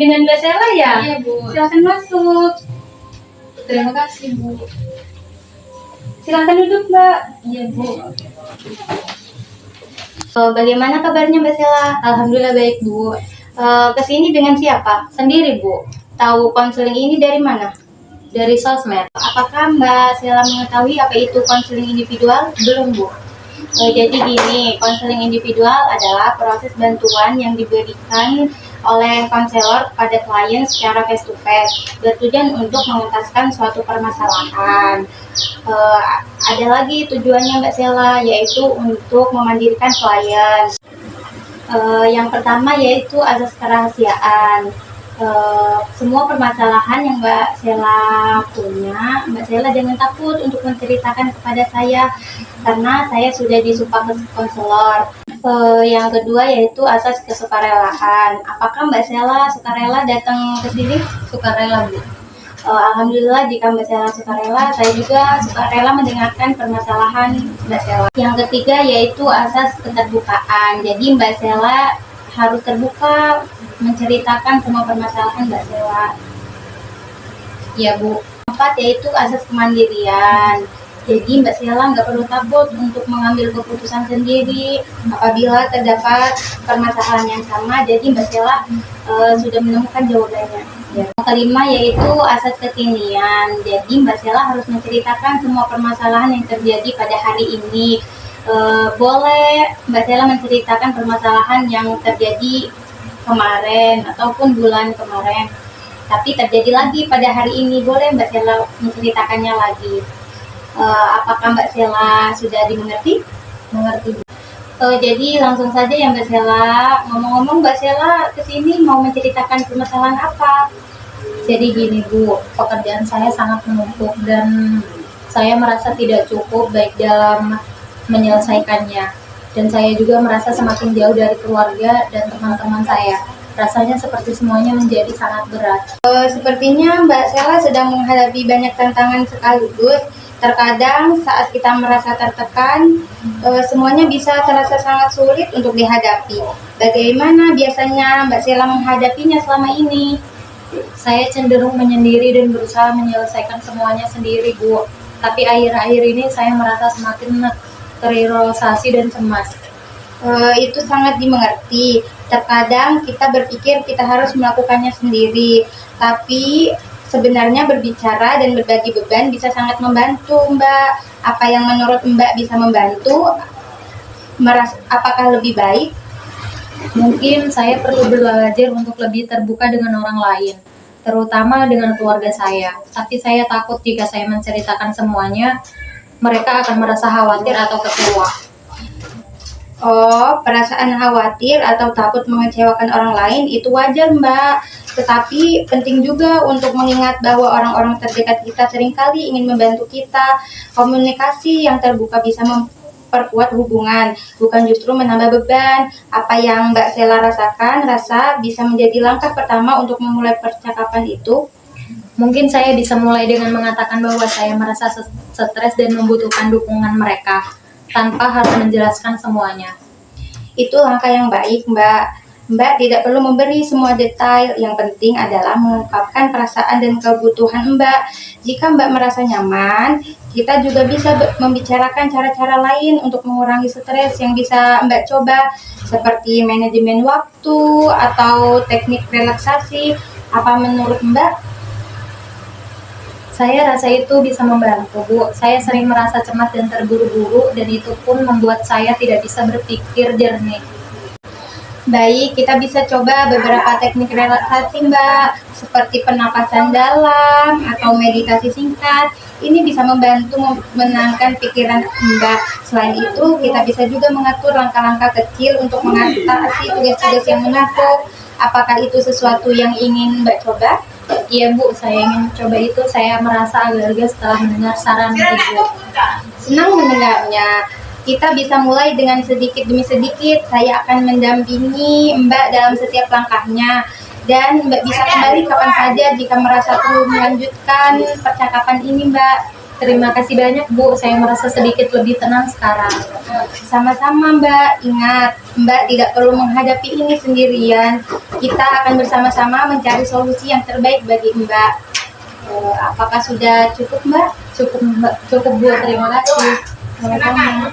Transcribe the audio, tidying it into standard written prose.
dengan Mbak Sela ya? Iya, Bu. Silakan masuk. Terima kasih, Bu. Silakan duduk, Mbak. Iya, Bu. Bagaimana kabarnya Mbak Sela? Alhamdulillah baik, Bu. Kesini dengan siapa? Sendiri, Bu. Tahu konseling ini dari mana? Dari sosmed. Apakah Mbak Sela mengetahui apa itu konseling individual? Belum, Bu. Jadi gini, konseling individual adalah proses bantuan yang diberikan oleh konselor kepada klien secara face to face, bertujuan untuk mengentaskan suatu permasalahan. Ada lagi tujuannya Mbak Sela, yaitu untuk memandirikan klien. Yang pertama yaitu azas kerahasiaan. Semua permasalahan yang Mbak Sela punya, Mbak Sela jangan takut untuk menceritakan kepada saya, karena saya sudah disupport konselor. Yang kedua yaitu asas kesukarelaan. Apakah Mbak Sela sukarela datang ke sini? Sukarela, Bu. Alhamdulillah jika Mbak Sela sukarela, saya juga sukarela mendengarkan permasalahan Mbak Sela. Yang ketiga yaitu asas keterbukaan. Jadi Mbak Sela harus terbuka menceritakan semua permasalahan Mbak Sela. Iya, Bu. Keempat yaitu asas kemandirian. Jadi Mbak Sela nggak perlu takut untuk mengambil keputusan sendiri apabila terdapat permasalahan yang sama. Jadi Mbak Sela sudah menemukan jawabannya. Yang kelima yaitu asas kekinian. Jadi Mbak Sela harus menceritakan semua permasalahan yang terjadi pada hari ini. Boleh Mbak Sela menceritakan permasalahan yang terjadi kemarin ataupun bulan kemarin, tapi terjadi lagi pada hari ini, boleh Mbak Sela menceritakannya lagi. Apakah Mbak Sela sudah dimengerti? Mengerti, Bu. Jadi langsung saja ya Mbak Sela. Ngomong-ngomong Mbak Sela kesini mau menceritakan permasalahan apa? Jadi gini, Bu, pekerjaan saya sangat menumpuk dan saya merasa tidak cukup baik dalam menyelesaikannya. Dan saya juga merasa semakin jauh dari keluarga dan teman-teman saya. Rasanya seperti semuanya menjadi sangat berat. Sepertinya Mbak Sela sedang menghadapi banyak tantangan sekaligus. Terkadang saat kita merasa tertekan, semuanya bisa terasa sangat sulit untuk dihadapi. Bagaimana biasanya Mbak Sela menghadapinya selama ini? Saya cenderung menyendiri dan berusaha menyelesaikan semuanya sendiri, Bu. Tapi akhir-akhir ini saya merasa semakin teririsasi dan cemas. Itu sangat dimengerti. Terkadang kita berpikir kita harus melakukannya sendiri, tapi sebenarnya berbicara dan berbagi beban bisa sangat membantu, Mbak. Apa yang menurut Mbak bisa membantu? Apakah lebih baik? Mungkin saya perlu belajar untuk lebih terbuka dengan orang lain, terutama dengan keluarga saya. Tapi saya takut jika saya menceritakan semuanya, mereka akan merasa khawatir atau kecewa. Oh, perasaan khawatir atau takut mengecewakan orang lain itu wajar, Mbak. Tetapi penting juga untuk mengingat bahwa orang-orang terdekat kita seringkali ingin membantu kita. Komunikasi yang terbuka bisa memperkuat hubungan, bukan justru menambah beban. Apa yang Mbak Sela rasakan, bisa menjadi langkah pertama untuk memulai percakapan itu. Mungkin saya bisa mulai dengan mengatakan bahwa saya merasa stres dan membutuhkan dukungan mereka, tanpa harus menjelaskan semuanya. Itu langkah yang baik, Mbak. Mbak tidak perlu memberi semua detail, yang penting adalah mengungkapkan perasaan dan kebutuhan Mbak. Jika Mbak merasa nyaman, kita juga bisa membicarakan cara-cara lain untuk mengurangi stres yang bisa Mbak coba, seperti manajemen waktu atau teknik relaksasi. Apa menurut Mbak? Saya rasa itu bisa membantu, Bu. Saya sering merasa cemas dan terburu-buru, dan itu pun membuat saya tidak bisa berpikir jernih. Baik, kita bisa coba beberapa teknik relaksasi, Mbak, seperti pernapasan dalam atau meditasi singkat. Ini bisa membantu menenangkan pikiran Mbak. Selain itu, kita bisa juga mengatur langkah-langkah kecil untuk mengatasi tugas-tugas yang menumpuk. Apakah itu sesuatu yang ingin Mbak coba? Iya, Bu, saya ingin coba itu. Saya merasa agak lega setelah mendengar saran Ibu. Senang mendengarnya. Kita bisa mulai dengan sedikit demi sedikit. Saya akan mendampingi Mbak dalam setiap langkahnya. Dan Mbak bisa kembali kapan saja jika merasa perlu melanjutkan percakapan ini, Mbak. Terima kasih banyak, Bu. Saya merasa sedikit lebih tenang sekarang. Sama-sama, Mbak. Ingat, Mbak tidak perlu menghadapi ini sendirian. kita akan bersama-sama mencari solusi yang terbaik bagi Mbak. Apakah sudah cukup, Mbak? Cukup Mbak, cukup Bu, terima kasih. Sama-sama.